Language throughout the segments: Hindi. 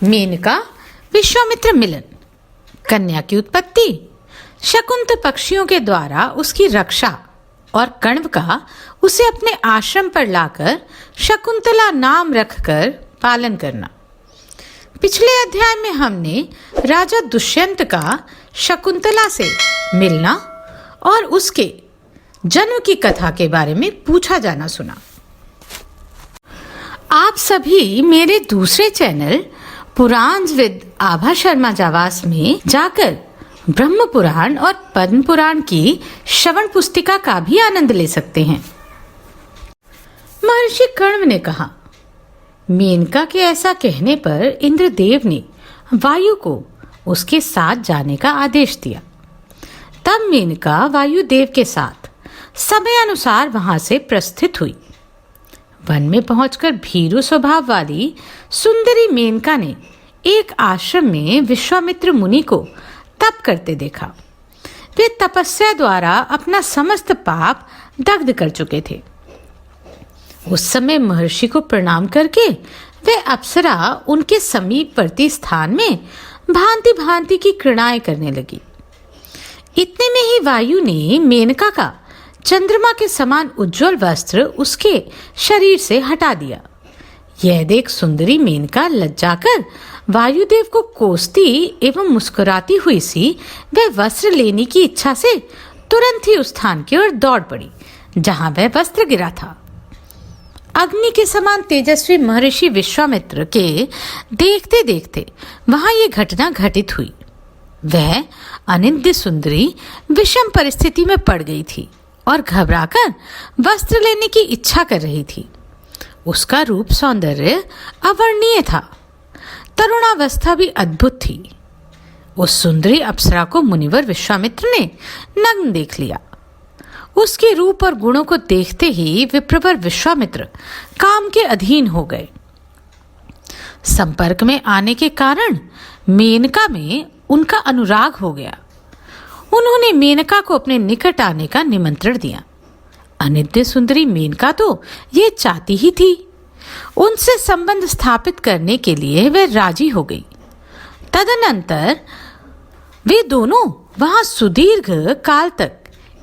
मेनका विश्वामित्र मिलन, कन्या की उत्पत्ति, शकुंत पक्षियों के द्वारा उसकी रक्षा और कण्व का उसे अपने आश्रम पर लाकर शकुंतला नाम रखकर पालन करना। पिछले अध्याय में हमने राजा दुष्यंत का शकुंतला से मिलना और उसके जन्म की कथा के बारे में पूछा जाना सुना। आप सभी मेरे दूसरे चैनल पुराण विद आभा शर्मा जावास में जाकर ब्रह्म पुराण और पद्म पुराण की श्रवण पुस्तिका का भी आनंद ले सकते हैं। महर्षि कण्व ने कहा, मेनका के ऐसा कहने पर इंद्रदेव ने वायु को उसके साथ जाने का आदेश दिया। तब मेनका वायुदेव के साथ समय अनुसार वहां से प्रस्थित हुई। वन में पहुंचकर भीरू स्वभाव वाली सुंदरी मेनका ने एक आश्रम में विश्वामित्र मुनि को तप करते देखा। वे तपस्या द्वारा अपना समस्त पाप दग्ध कर चुके थे। उस समय महर्षि को प्रणाम करके वे अप्सरा उनके समीपवर्ती स्थान में भांति भांति की क्रीड़ाएं करने लगी। इतने में ही वायु ने मेनका का चंद्रमा के समान उज्जवल वस्त्र उसके शरीर से हटा दिया। यह देख सुंदरी मेनका लज्जाकर वायुदेव को कोसती एवं मुस्कुराती हुई सी वह वस्त्र लेने की इच्छा से तुरंत ही उस स्थान की ओर दौड़ पड़ी जहां वह वस्त्र गिरा था। अग्नि के समान तेजस्वी महर्षि विश्वामित्र के देखते देखते वहां ये घटना घटित हुई। वह अनिंद्य सुंदरी विषम परिस्थिति में पड़ गई थी और घबराकर वस्त्र लेने की इच्छा कर रही थी। उसका रूप सौंदर्य अवर्णनीय था, तरुणावस्था भी अद्भुत थी। उस सुंदरी अप्सरा को मुनिवर विश्वामित्र ने नग्न देख लिया। उसके रूप और गुणों को देखते ही विप्रवर विश्वामित्र काम के अधीन हो गए। संपर्क में आने के कारण मेनका में उनका अनुराग हो गया। उन्होंने मेनका को अपने निकट आने का निमंत्रण दिया। अनिद्य सुंदरी मेनका तो ये चाहती ही थी। उनसे संबंध स्थापित करने के लिए वह राजी हो गई। तदनंतर वे दोनों वहां सुदीर्घ काल तक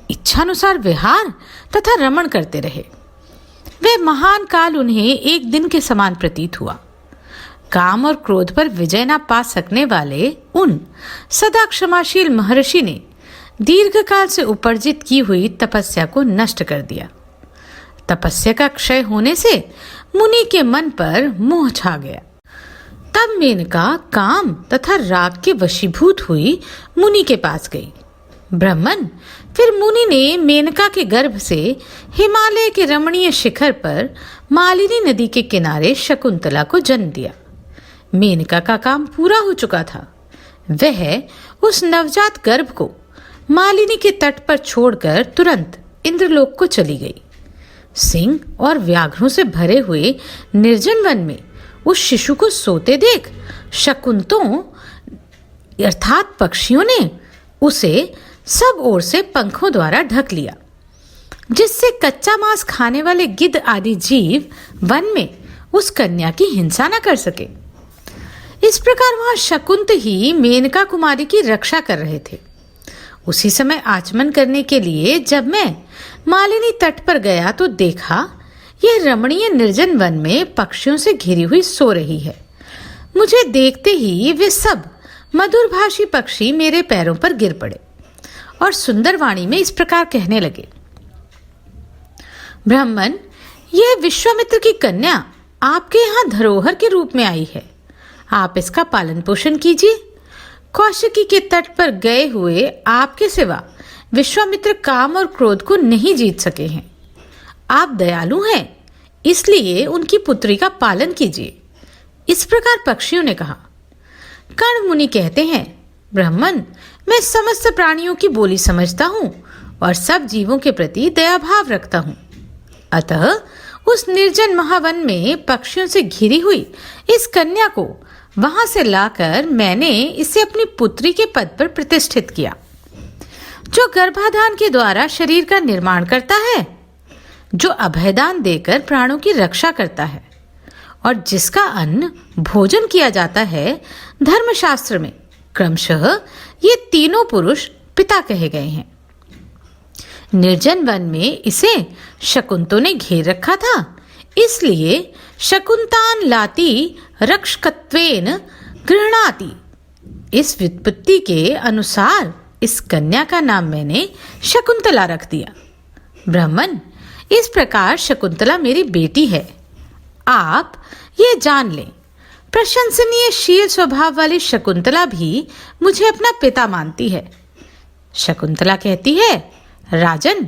इच्छानुसार विहार तथा रमण करते रहे। वे महान काल उन्हें एक दिन के समान प्रतीत हुआ। काम और क्रोध पर विजय न पा सकने वाले उन सदा क्षमाशील महर्षि ने दीर्घ काल से उपार्जित की हुई तपस्या को नष्ट कर दिया। तपस्या का क्षय होने से मुनि के मन पर मोह छा गया। तब मेनका काम तथा राग के वशीभूत हुई मुनि के पास गई। ब्राह्मण फिर मुनि ने मेनका के गर्भ से हिमालय के रमणीय शिखर पर मालिनी नदी के किनारे शकुंतला को जन्म दिया। मेनका का काम पूरा हो चुका था। वह उस नवजात गर्भ को मालिनी के तट पर छोड़कर तुरंत इंद्रलोक को चली गई। सिंह और व्याघ्रों से भरे हुए निर्जन वन में उस शिशु को सोते देख शकुंतों अर्थात पक्षियों ने उसे सब ओर से पंखों द्वारा ढक लिया, जिससे कच्चा मांस खाने वाले गिद्ध आदि जीव वन में उस कन्या की हिंसा न कर सके। इस प्रकार वहां शकुंत ही मेनका कुमारी की रक्षा कर रहे थे। उसी समय आचमन करने के लिए जब मैं मालिनी तट पर गया तो देखा यह रमणीय निर्जन वन में पक्षियों से घिरी हुई सो रही है। मुझे देखते ही वे सब मधुरभाषी पक्षी मेरे पैरों पर गिर पड़े और सुंदर वाणी में इस प्रकार कहने लगे, ब्राह्मण, यह विश्वामित्र की कन्या आपके यहाँ धरोहर के रूप में आई है। आप इसका पालन पोषण कीजिए। कौशिकी के तट पर गए हुए आपके सिवा विश्वामित्र काम और क्रोध को नहीं जीत सके हैं। आप दयालु हैं, इसलिए उनकी पुत्री का पालन कीजिए। इस प्रकार पक्षियों ने कहा। कण्व मुनि कहते हैं, ब्राह्मण, मैं समस्त प्राणियों की बोली समझता हूँ और सब जीवों के प्रति दया भाव रखता हूँ। अतः उस निर्जन महावन में पक्षियों से घिरी हुई इस कन्या को वहां से लाकर मैंने इसे अपनी पुत्री के पद पर प्रतिष्ठित किया। जो गर्भाधान के द्वारा शरीर का निर्माण करता है, जो अभयदान देकर प्राणों की रक्षा करता है और जिसका अन्न भोजन किया जाता है, धर्मशास्त्र में क्रमशः ये तीनों पुरुष पिता कहे गए हैं। निर्जन वन में इसे शकुंतों ने घेर रखा था, इसलिए शकुंतान लाती रक्षकत्वेन गृह्णाति। इस व्युत्पत्ति के अनुसार इस कन्या का नाम मैंने शकुंतला रख दिया। ब्राह्मण, इस प्रकार शकुंतला मेरी बेटी है। आप ये जान लें, प्रशंसनीय शील स्वभाव वाली शकुंतला भी मुझे अपना पिता मानती है। शकुंतला कहती है, राजन,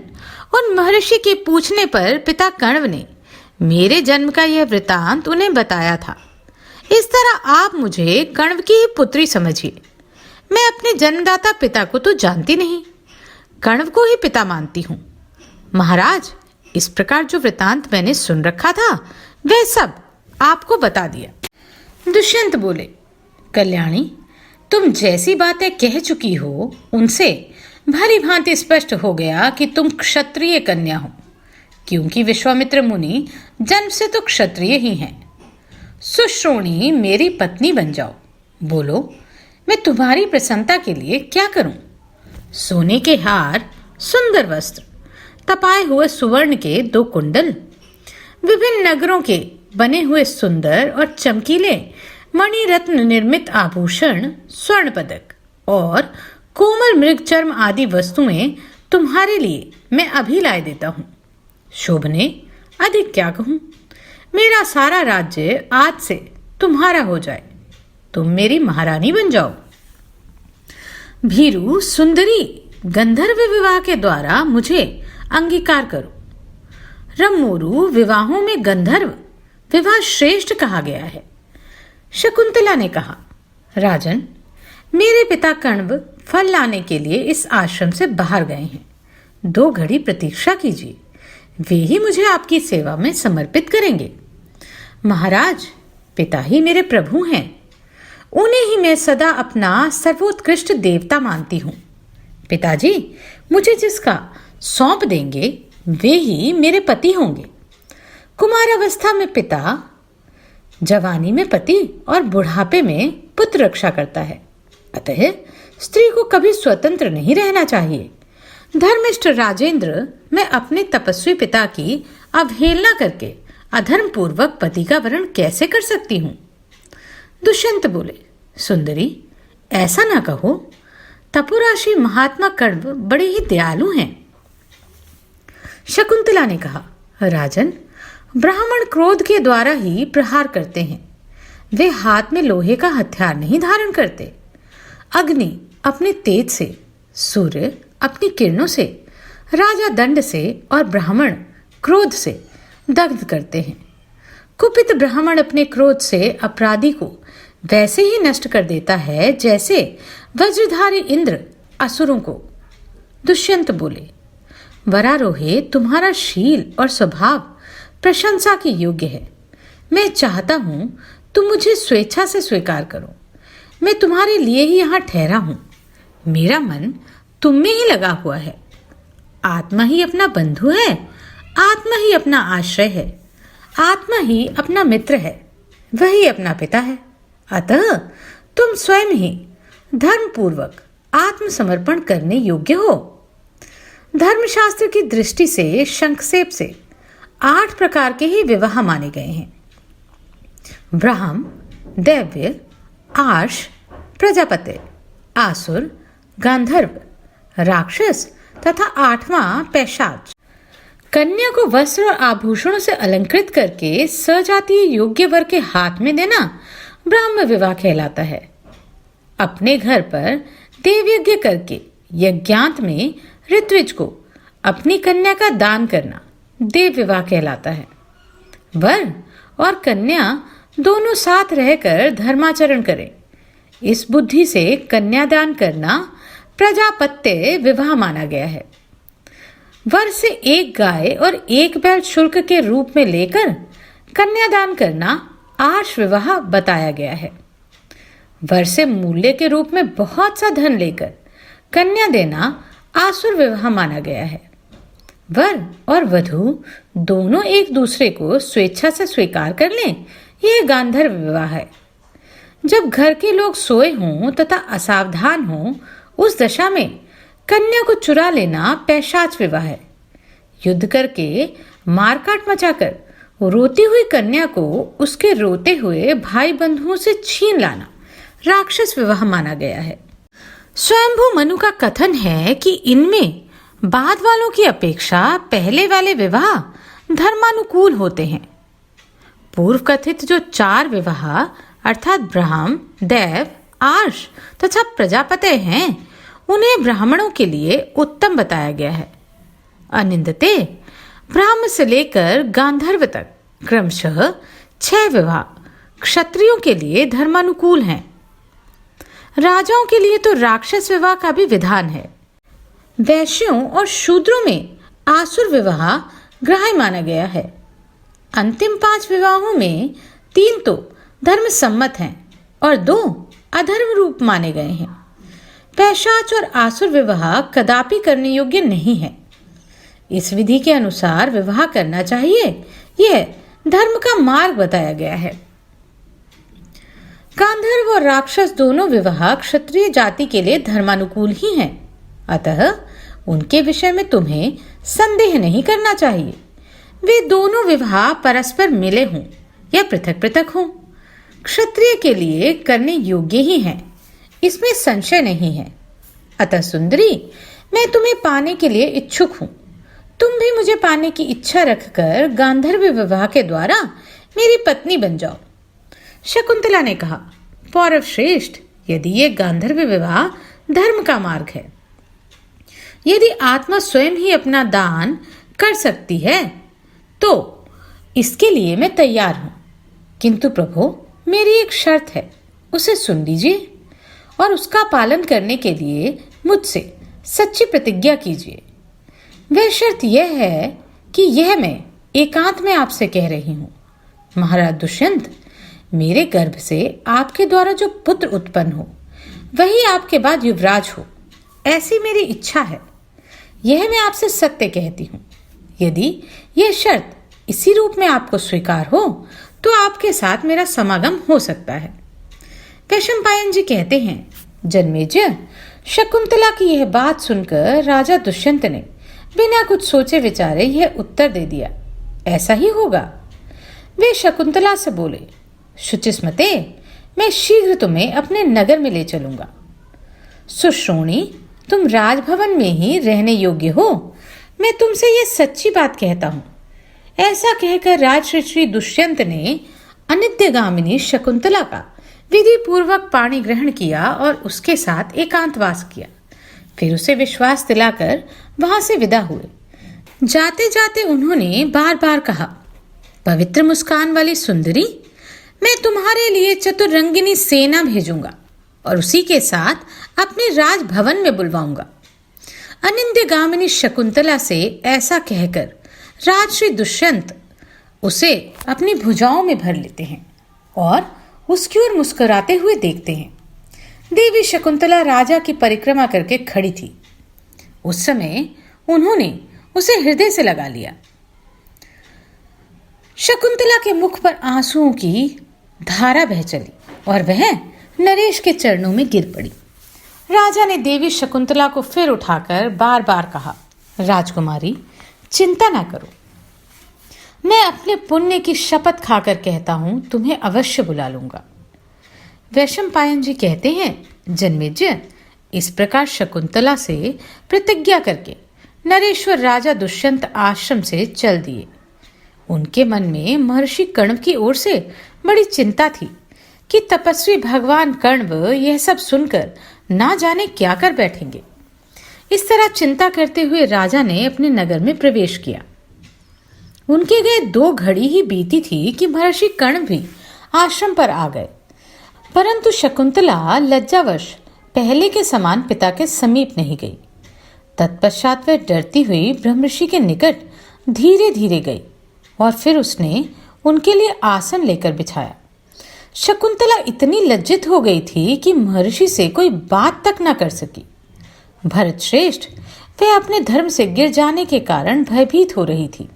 उन महर्षि के पूछने पर पिता कण्व ने मेरे जन्म का यह वृतांत उन्हें बताया था। इस तरह आप मुझे कण्व की ही पुत्री समझिए। मैं अपने जन्मदाता पिता को तो जानती नहीं, कण्व को ही पिता मानती हूँ। महाराज, इस प्रकार जो वृतांत मैंने सुन रखा था वह सब आपको बता दिया। दुष्यंत बोले, कल्याणी, तुम जैसी बातें कह चुकी हो उनसे भली भांति स्पष्ट हो गया कि तुम क्षत्रिय कन्या हो, क्योंकि विश्वामित्र मुनि जन्म से तो क्षत्रिय ही हैं। सुश्रोणी, मेरी पत्नी बन जाओ। बोलो, मैं तुम्हारी प्रसन्नता के लिए क्या करूं? सोने के हार, सुंदर वस्त्र, तपाए हुए सुवर्ण के 2 कुंडल, विभिन्न नगरों के बने हुए सुंदर और चमकीले मणिरत्न निर्मित आभूषण, स्वर्ण पदक और कोमल मृग चर्म आदि वस्तुएं तुम्हारे लिए मैं अभी लाए देता हूं। शोभने, अधिक क्या कहूं? मेरा सारा राज्य आज से तुम्हारा हो जाए। तुम मेरी महारानी बन जाओ। भीरु, सुंदरी, गंधर्व विवाह के द्वारा मुझे अंगीकार करो। रमोरु, विवाहों में गंधर्व विवाह श्रेष्ठ कहा गया है। शकुंतला ने कहा, राजन, मेरे पिता कण्व फल लाने के लिए इस आश्रम से बाहर गए हैं। 2 घड़ी प्रतीक्षा कीजिए, वे ही मुझे आपकी सेवा में समर्पित करेंगे। महाराज, पिता ही मेरे प्रभु हैं, उन्हें ही मैं सदा अपना सर्वोत्कृष्ट देवता मानती हूँ। पिताजी मुझे जिसका सौंप देंगे वे ही मेरे पति होंगे। कुमारावस्था में पिता, जवानी में पति और बुढ़ापे में पुत्र रक्षा करता है। अतः स्त्री को कभी स्वतंत्र नहीं रहना चाहिए। धर्मिष्ठ राजेंद्र, मैं अपने तपस्वी पिता की अवहेलना करके अधर्म पूर्वक पति का वरण कैसे कर सकती हूँ? दुष्यंत बोले, सुंदरी, ऐसा ना कहो। तपोराशि महात्मा कण्व बड़े ही दयालु हैं। शकुंतला ने कहा, राजन, ब्राह्मण क्रोध के द्वारा ही प्रहार करते हैं। वे हाथ में लोहे का हथियार नहीं धारण करते। अग्नि अपने तेज से, सूर्य अपनी किरणों से, राजा दंड से और ब्राह्मण क्रोध से दग्ध करते हैं। कुपित ब्राह्मण अपने क्रोध से अपराधी को वैसे ही नष्ट कर देता है जैसे वज्रधारी इंद्र असुरों को। दुष्यंत बोले, वरारोहे, तुम्हारा शील और स्वभाव प्रशंसा के योग्य है। मैं चाहता हूं तुम मुझे स्वेच्छा से स्वीकार करो। मैं तुम्हारे लिए ही यहाँ ठहरा हूं। मेरा मन तुम में ही लगा हुआ है। आत्मा ही अपना बंधु है, आत्मा ही अपना आश्रय है, आत्मा ही अपना मित्र है, वही अपना पिता है। अतः तुम स्वयं ही धर्मपूर्वक आत्मसमर्पण करने योग्य हो। धर्मशास्त्र की दृष्टि से संक्षेप से 8 प्रकार के ही विवाह माने गए हैं। ब्राह्म, दैव्य, आर्ष, प्रजापति, आसुर, गांधर्व, राक्षस तथा 8वां पैशाच। कन्या को वस्त्र और आभूषणों से अलंकृत करके सजातीय योग्य वर के हाथ में देना ब्राह्म विवाह कहलाता है। अपने घर पर देवयज्ञ करके यज्ञांत में ऋत्विज को अपनी कन्या का दान करना देव विवाह कहलाता है। वर और कन्या दोनों साथ रहकर धर्माचरण करें, इस बुद्धि से कन्यादान करना प्रजापत्य विवाह माना गया है। वर से 1 गाय और 1 बैल शुल्क के रूप में लेकर कन्यादान करना आर्ष विवाह बताया गया है। वर से मूल्य के रूप में बहुत सा धन लेकर कन्या देना आसुर विवाह माना गया है। वर और वधू दोनों एक दूसरे को स्वेच्छा से स्वीकार कर लें यह गांधर्व विवाह है। जब घर के लोग सोए हों तथा असावधान हों, उस दशा में कन्या को चुरा लेना पैशाच विवाह है। युद्ध करके मारकाट मचाकर रोती हुई कन्या को उसके रोते हुए भाई बंधुओं से छीन लाना राक्षस विवाह माना गया है। स्वयंभू मनु का कथन है कि इनमें बाद वालों की अपेक्षा पहले वाले विवाह धर्मानुकूल होते हैं। पूर्व कथित जो 4 विवाह अर्थात ब्राह्म, देव, आर्ष तथा प्रजापते हैं, उन्हें ब्राह्मणों के लिए उत्तम बताया गया है। अनिंदते ब्राह्म से लेकर गांधर्व तक क्रमशः 6 विवाह क्षत्रियों के लिए धर्मानुकूल हैं। राजाओं के लिए तो राक्षस विवाह का भी विधान है। वैश्यों और शूद्रों में आसुर विवाह ग्राह्य माना गया है। अंतिम 5 विवाहों में 3 तो धर्म सम्मत हैं और 2 अधर्म रूप माने गए हैं। पैशाच और आसुर विवाह कदापि करने योग्य नहीं है। इस विधि के अनुसार विवाह करना चाहिए, यह धर्म का मार्ग बताया गया है। गांधर्व और राक्षस दोनों विवाह क्षत्रिय जाति के लिए धर्मानुकूल ही हैं। अतः उनके विषय में तुम्हें संदेह नहीं करना चाहिए। वे दोनों विवाह परस्पर मिले हों या पृथक पृथक हों, क्षत्रिय के लिए करने योग्य ही हैं, इसमें संशय नहीं है। अतः सुंदरी, मैं तुम्हें पाने के लिए इच्छुक हूं। तुम भी मुझे पाने की इच्छा रखकर गांधर्व विवाह के द्वारा मेरी पत्नी बन जाओ। शकुंतला ने कहा, पौरव श्रेष्ठ, यदि ये गांधर्व विवाह धर्म का मार्ग है, यदि आत्मा स्वयं ही अपना दान कर सकती है, तो इसके लिए मैं तैयार हूं। किंतु प्रभु, मेरी एक शर्त है, उसे सुन लीजिए और उसका पालन करने के लिए मुझसे सच्ची प्रतिज्ञा कीजिए। वह शर्त यह है कि यह मैं एकांत में आपसे कह रही हूं। महाराज दुष्यंत, मेरे गर्भ से आपके द्वारा जो पुत्र उत्पन्न हो, वही आपके बाद युवराज हो, ऐसी मेरी इच्छा है। यह मैं आपसे सत्य कहती हूँ। यदि यह शर्त इसी रूप में आपको स्वीकार हो, तो आपके साथ मेरा समागम हो सकता है। वैशंपायन जी कहते हैं, जन्मेजय, शकुंतला की यह बात सुनकर राजा दुष्यंत ने बिना कुछ सोचे विचारे यह उत्तर दे दिया, ऐसा ही होगा। वे शकुंतला से बोले, शुचिस्मते, मैं शीघ्र तुम्हें अपने नगर में ले चलूंगा। सुश्रोणी, तुम राजभवन में ही रहने योग्य हो, मैं तुमसे ये सच्ची बात कहता हूं। ऐसा कहकर राजर्षि श्री दुष्यंत ने अनित्यगामिनी शकुंतला का विधि पूर्वक पाणी ग्रहण किया और उसके साथ एकांतवास किया। फिर उसे विश्वास दिलाकर वहां से विदा हुए। जाते जाते उन्होंने बार बार कहा, पवित्र मुस्कान वाली सुंदरी, मैं तुम्हारे लिए चतुरंगिनी सेना भेजूंगा और उसी के साथ अपने राजभवन में बुलवाऊंगा। अनिंद्यगामिनी शकुंतला से ऐसा कहकर राजश्री दुष्यंत उसे अपनी भुजाओं में भर लेते हैं और उसकी ओर मुस्कुराते हुए देखते हैं। देवी शकुंतला राजा की परिक्रमा करके खड़ी थी। उस समय उन्होंने उसे हृदय से लगा लिया। शकुंतला के मुख पर आंसुओं की धारा बह चली और वह नरेश के चरणों में गिर पड़ी। राजा ने देवी शकुंतला को फिर उठाकर बार बार कहा, राजकुमारी, चिंता ना करो, मैं अपने पुण्य की शपथ खाकर कहता हूं, तुम्हें अवश्य बुला लूंगा। वैशंपायन जी कहते हैं, जन्मेजय, इस प्रकार शकुंतला से प्रतिज्ञा करके नरेश्वर राजा दुष्यंत आश्रम से चल दिए। उनके मन में महर्षि कण्व की ओर से बड़ी चिंता थी कि तपस्वी भगवान कण्व यह सब सुनकर ना जाने क्या कर बैठेंगे। इस तरह चिंता करते हुए राजा ने अपने नगर में प्रवेश किया। उनके गए 2 घड़ी ही बीती थी कि महर्षि कण्व भी आश्रम पर आ गए, परंतु शकुंतला लज्जावश पहले के समान पिता के समीप नहीं गई। तत्पश्चात वह डरती हुई ब्रह्मर्षि के निकट धीरे धीरे गई और फिर उसने उनके लिए आसन लेकर बिछाया। शकुंतला इतनी लज्जित हो गई थी कि महर्षि से कोई बात तक न कर सकी। भरत श्रेष्ठ, वह अपने धर्म से गिर जाने के कारण भयभीत हो रही थी।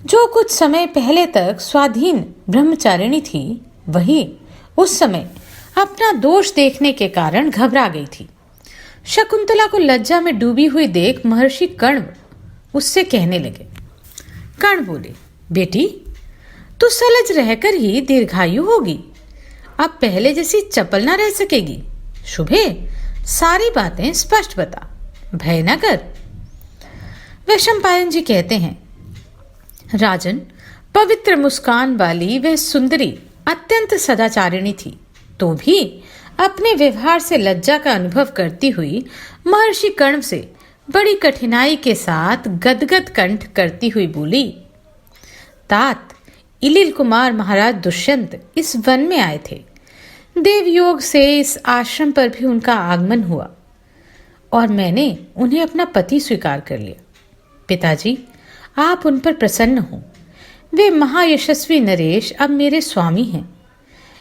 जो कुछ समय पहले तक स्वाधीन ब्रह्मचारिणी थी, वही उस समय अपना दोष देखने के कारण घबरा गई थी। शकुंतला को लज्जा में डूबी हुई देख महर्षि कर्ण उससे कहने लगे। कर्ण बोले, बेटी, तू सलज रहकर ही दीर्घायु होगी, अब पहले जैसी चपल ना रह सकेगी। शुभे, सारी बातें स्पष्ट बता, भय न कर। वैशंपायन जी कहते हैं, राजन, पवित्र मुस्कान वाली वह सुंदरी अत्यंत सदाचारिणी थी, तो भी अपने व्यवहार से लज्जा का अनुभव करती हुई महर्षि कर्ण से बड़ी कठिनाई के साथ गदगद कंठ करती हुई बोली, तात, इलिल कुमार महाराज दुष्यंत इस वन में आए थे। देवयोग से इस आश्रम पर भी उनका आगमन हुआ और मैंने उन्हें अपना पति स्वीकार कर लिया। पिताजी, आप उन पर प्रसन्न हो। वे महायशस्वी नरेश अब मेरे स्वामी हैं।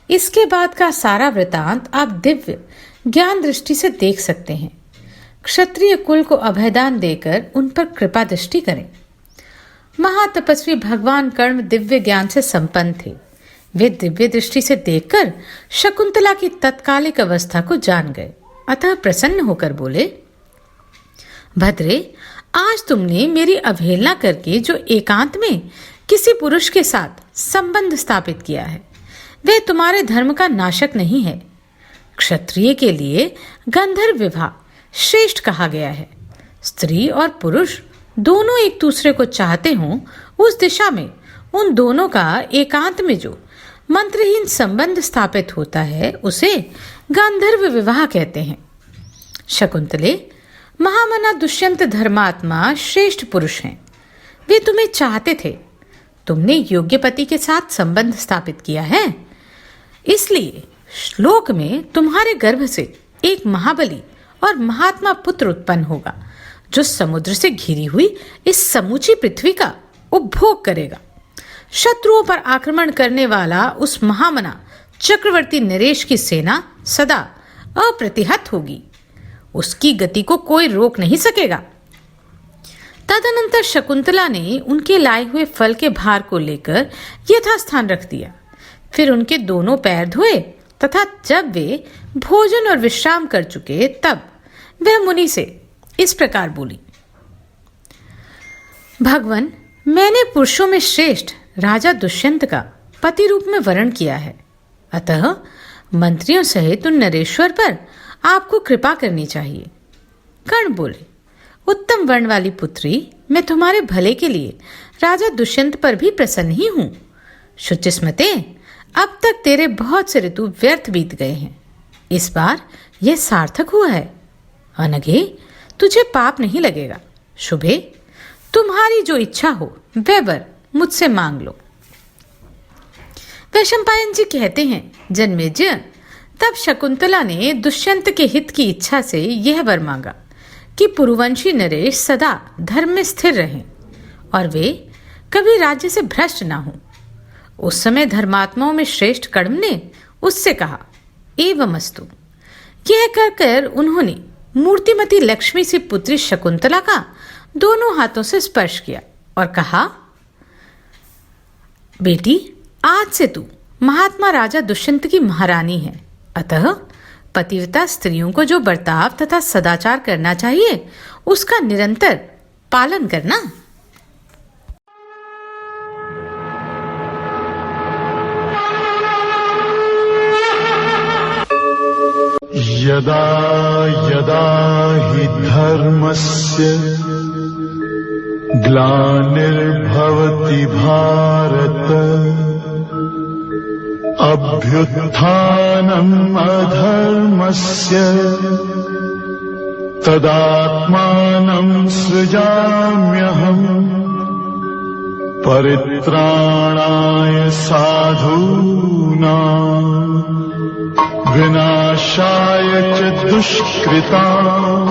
इसके बाद का सारा वृतांत आप दिव्य ज्ञान दृष्टि से देख सकते हैं। क्षत्रिय कुल को अभयदान देकर उन पर कृपा दृष्टि करें। महातपस्वी भगवान कर्ण दिव्य ज्ञान से संपन्न थे। वे दिव्य दृष्टि से देखकर शकुंतला की तत्कालिक अवस्था को जान गए, अतः प्रसन्न होकर बोले, भद्रे, आज तुमने मेरी अवहेलना करके जो एकांत में किसी पुरुष के साथ संबंध स्थापित किया है, वह तुम्हारे धर्म का नाशक नहीं है। क्षत्रिय के लिए गंधर्व विवाह श्रेष्ठ कहा गया है। स्त्री और पुरुष दोनों एक दूसरे को चाहते हों, उस दिशा में उन दोनों का एकांत में जो मंत्रहीन संबंध स्थापित होता है, उसे गांधर्व विवाह कहते हैं। शकुंतले, महामना दुष्यंत धर्मात्मा श्रेष्ठ पुरुष हैं। वे तुम्हें चाहते थे। तुमने योग्य पति के साथ संबंध स्थापित किया है, इसलिए श्लोक में तुम्हारे गर्भ से एक महाबली और महात्मा पुत्र उत्पन्न होगा, जो समुद्र से घिरी हुई इस समूची पृथ्वी का उपभोग करेगा। शत्रुओं पर आक्रमण करने वाला उस महामना चक्रवर्ती नरेश की सेना सदा अप्रतिहत होगी। उसकी गति को कोई रोक नहीं सकेगा। तदनंतर शकुंतला ने उनके लाए हुए फल के भार को लेकर यथास्थान रख दिया। फिर उनके दोनों पैर धोए तथा जब वे भोजन और विश्राम कर चुके, तब वह मुनि से इस प्रकार बोली, भगवन, मैंने पुरुषों में श्रेष्ठ राजा दुष्यंत का पति रूप में वर्ण किया है, अतः मंत्रियों सहित उन नरेश्वर पर आपको कृपा करनी चाहिए। कर्ण बोले, उत्तम वर्ण वाली पुत्री, मैं तुम्हारे भले के लिए राजा दुष्यंत पर भी प्रसन्न ही हूं। शुचिस्मते, अब तक तेरे बहुत से ऋतु व्यर्थ बीत गए हैं, इस बार यह सार्थक हुआ है। अनघे, तुझे पाप नहीं लगेगा। शुभे, तुम्हारी जो इच्छा हो वह वर मुझसे मांग लो। वैशंपायन जी कहते हैं, जन्मेजय, तब शकुंतला ने दुष्यंत के हित की इच्छा से यह वर मांगा कि पुरुवंशी नरेश सदा धर्म में स्थिर रहें और वे कभी राज्य से भ्रष्ट ना हों। उस समय धर्मात्माओं में श्रेष्ठ कर्ण ने उससे कहा, एवमस्तु। यह कहकर उन्होंने मूर्तिमती लक्ष्मी सी पुत्री शकुंतला का दोनों हाथों से स्पर्श किया और कहा, बेटी, आज से तू महात्मा राजा दुष्यंत की महारानी है, अतः पतिव्रता स्त्रियों को जो बर्ताव तथा सदाचार करना चाहिए, उसका निरंतर पालन करना। यदा यदा हि धर्मस्य ग्लानिर्भवति भारत अभ्युत्थानम् अधर्मस्य तदात्मानं सृजाम्यहम् परित्राणाय साधूनां विनाशाय च दुष्कृताम्।